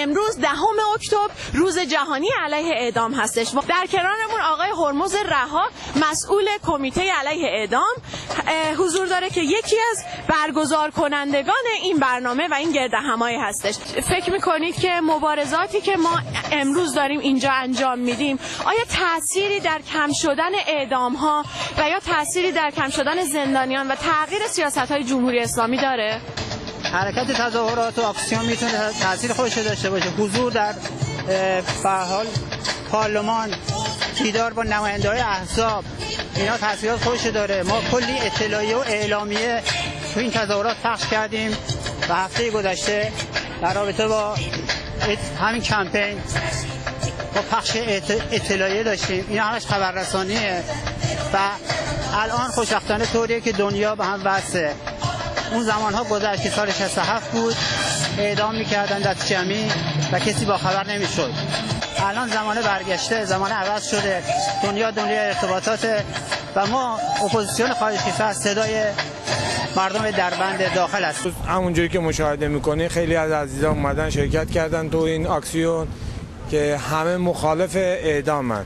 امروز 10 اکتبر روز جهانی علیه اعدام هستش. در کنارمون آقای هرمز رها مسئول کمیته علیه اعدام حضور داره که یکی از برگزار کنندگان این برنامه و این گردهمایی هستش. فکر میکنید که مبارزاتی که ما امروز داریم اینجا انجام میدیم آیا تأثیری در کم شدن اعدام ها و یا تأثیری در کم شدن زندانیان و تغییر سیاست های جمهوری اسلامی داره؟ حرکت تظاهرات و آکسیون میتونه تأثیر خودش داشته باشه. حضور در به حال پارلمان، دیدار با نماینده‌های احزاب، اینا تأثیرات خودش داره. ما کلی اطلاعیه و اعلامیه تو این تظاهرات پخش کردیم و هفته گذشته در رابطه با همین کمپین با پخش اطلاعیه داشتیم. اینا همش خبررسانیه و الان خوشبختانه طوریه که دنیا به هم وصله. اون زمانها گذشت که سال 67 بود، اعدام میکردن دست جمعی و کسی با خبر نمیشد. الان زمانه برگشته، زمانه عوض شده، دنیای ارتباطات و ما اپوزیسیون خارج کشور صدای مردم دربند داخل است. همونجوری که مشاهده میکنی خیلی از عزیزان اومدن شرکت کردن تو این اکسیون که همه مخالف اعدامن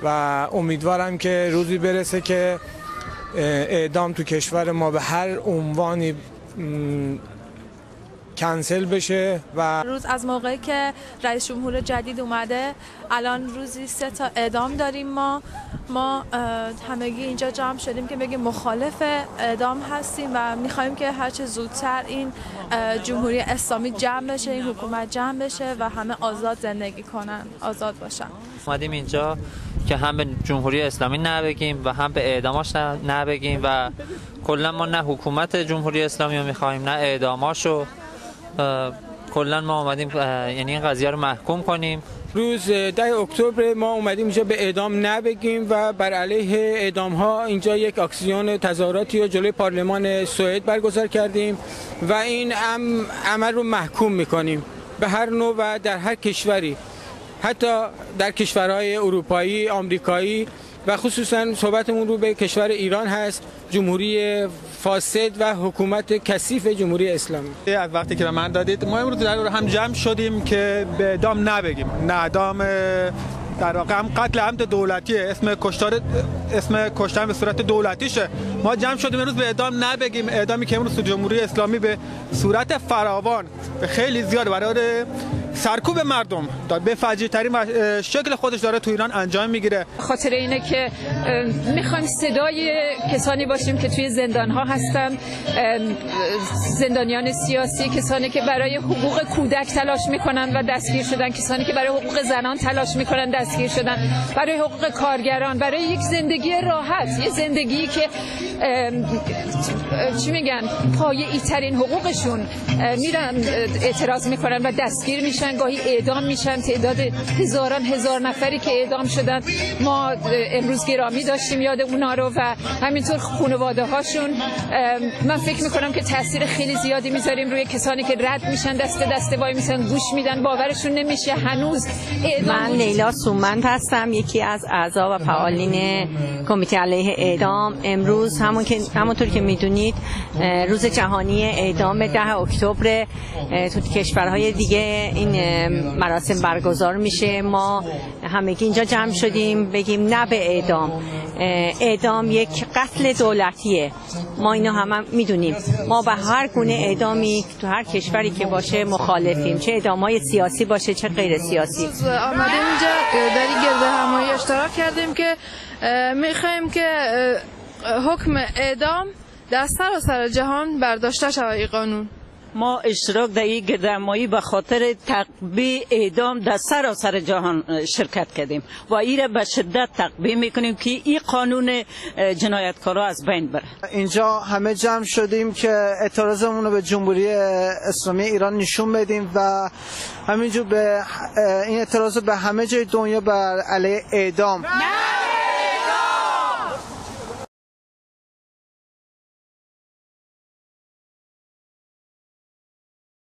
و امیدوارم که روزی برسه که اعدام تو کشور ما به هر عنوانی کنسل بشه. و روز از موقعی که رئیس جمهور جدید اومده الان روزی 3 تا اعدام داریم. ما همگی اینجا جمع شدیم که بگیم مخالف اعدام هستیم و میخوایم که هرچه زودتر این جمهوری اسلامی جمع بشه، این حکومت جمع بشه و همه آزاد زندگی کنن، آزاد باشن. اومدیم اینجا که هم به جمهوری اسلامی نه بگیم و هم به اعداماش نه بگیم و کلا ما نه حکومت جمهوری اسلامی رو میخوایم نه اعداماشو. کلا ما اومدیم یعنی این قضیه رو محکوم کنیم. روز 10 اکتبر ما اومدیم اینجا به اعدام نبگیم و بر علیه اعدام ها اینجا یک اکسیون تظاهراتی رو جلوی پارلمان سوئد برگزار کردیم و این عمل رو محکوم میکنیم به هر نوع و در هر کشوری، حتی در کشورهای اروپایی، آمریکایی و خصوصا صحبتمون رو به کشور ایران هست، جمهوری فاسد و حکومت کثیف جمهوری اسلامی. از وقتی که به من دادید ما امروز در هم جمع شدیم که به اعدام نبگیم. نه اعدام در واقع هم قتل عمد دولتیه، اسم کشتن به صورت دولتیشه. ما جمع شدیم امروز به اعدام نبگیم. اعدامی که امروز تو جمهوری اسلامی به صورت فراوان به خیلی زیاد برای سرکوب مردم به فجیع ترین شکل خودش داره تو ایران انجام میگیره. خاطر اینه که میخوایم صدای کسانی باشیم که توی زندان ها هستن، زندانیان سیاسی، کسانی که برای حقوق کودک تلاش میکنن و دستگیر شدن، کسانی که برای حقوق زنان تلاش میکنن دستگیر شدن، برای حقوق کارگران، برای یک زندگی راحت، یه زندگی که چی میگن پایه‌ای ترین حقوقشون، میرن اعتراض میکنن و دستگیر میشن، گاهی اعدام میشن. تعداد هزار نفری که اعدام شدن ما امروز گرامی داشتیم یاد اونا رو و همینطور خانواده هاشون. من فکر میکنم که تاثیر خیلی زیادی میذاریم روی کسانی که رد میشن، دست وای میسن، گوش میدن، باورشون نمیشه هنوز اعدام. من لیلا سومند هستم، یکی از اعضا و فعالین کمیته علیه اعدام. امروز همونطور که میدونید روز جهانی اعدام 10 اکتبر تو کشورهای دیگه این مراسم برگزار میشه. ما همگی اینجا جمع شدیم بگیم نه به اعدام. اعدام یک قتل دولتیه، ما اینو هم میدونیم. ما به هر گونه اعدامی تو هر کشوری که باشه مخالفیم، چه اعدامای سیاسی باشه چه غیر سیاسی. آمدیم اینجا در این گردهمایی اشتراک کردیم که میخوایم که حکم اعدام در سراسر جهان برداشته شود. این قانون ما اشتراک در این گردهمایی به خاطر تطبیق اعدام در سراسر جهان شرکت کردیم و این را به شدت تطبیق میکنیم که این قانون جنایتکارا از بین بره. اینجا همه جمع شدیم که اعتراضمون رو به جمهوری اسلامی ایران نشون بدیم و همینجور به این اعتراض به همه جای دنیا بر علیه اعدام